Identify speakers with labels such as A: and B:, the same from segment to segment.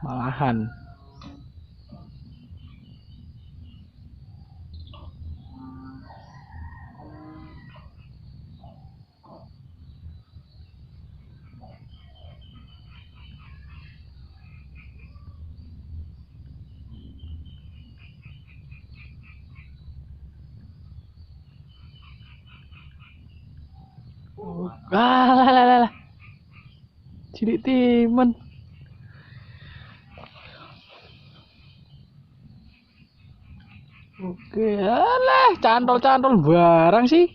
A: malahan. Lah. Cilik timen. Oke, alah, cantol-cantol barang sih.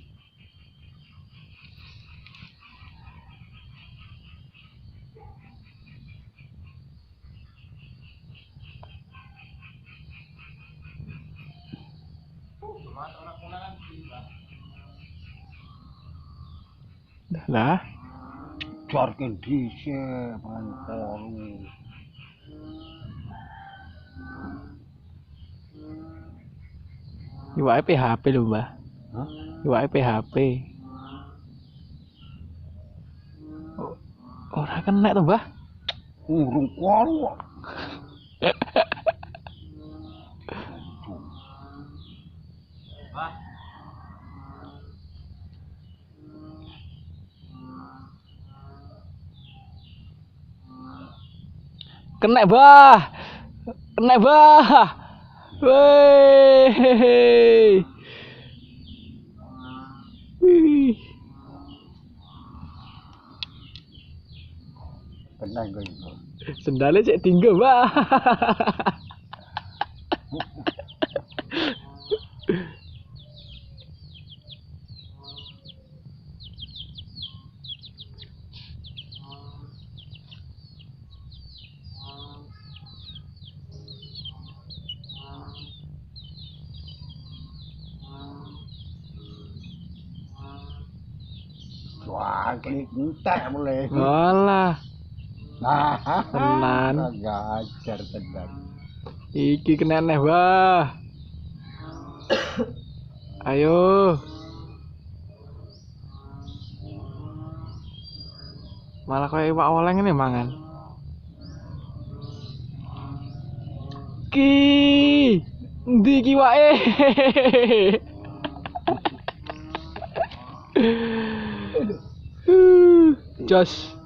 A: Lah,
B: Jarken dhisik mantolu.
A: iwake PHP lho, Mbah.
B: Hah?
A: Iwake PHP. Ora kena to, Mbah.
B: Urung kolu kok.
A: Kena, Bah. Kena, Bah. Weh. Wih.
B: Kena gue itu.
A: Sendalnya cek tinggal, Bah.
B: Wah, kene entek mulai.
A: Walah,
B: Nah,
A: tenan.
B: ngajar tenan.
A: Iki kena neh, Bah. Ayo. Malah kayak iwak oleng ini mangan. Ki. Endi ki wae? Jos.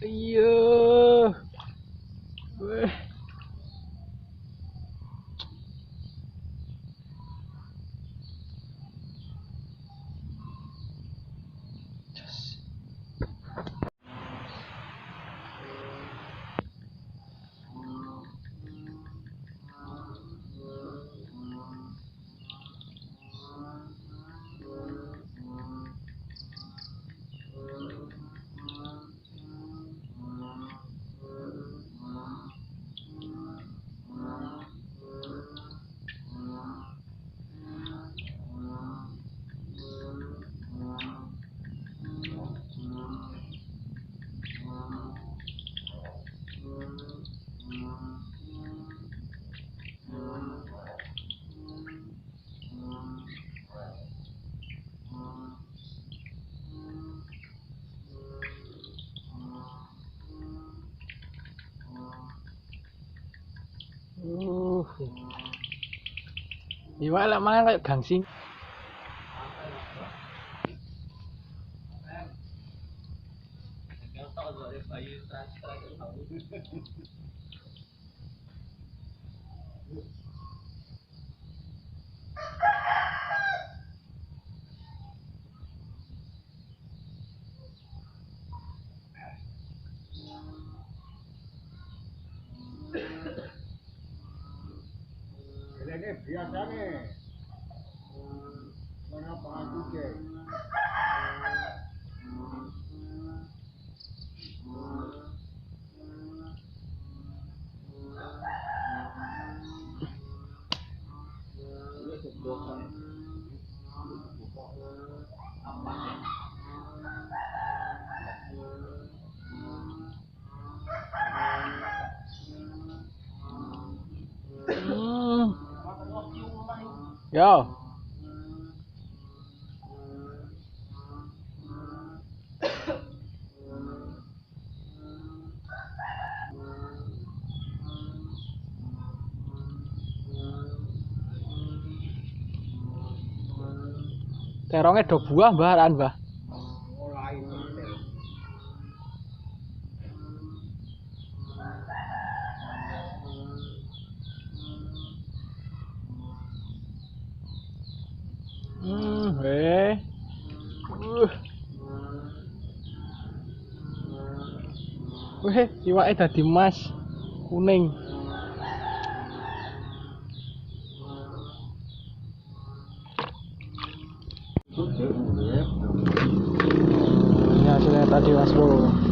A: Iya. Weh. Iwak lek mangan kayak gangsing.
B: Ini biasanya mana pengaku ke?
A: Yo. Terongnya do buah bahan, Mbah.
B: Mulai pentil.
A: Weh. Weh, iwake dadi emas kuning. Ini hasilnya tadi, Mas Bro.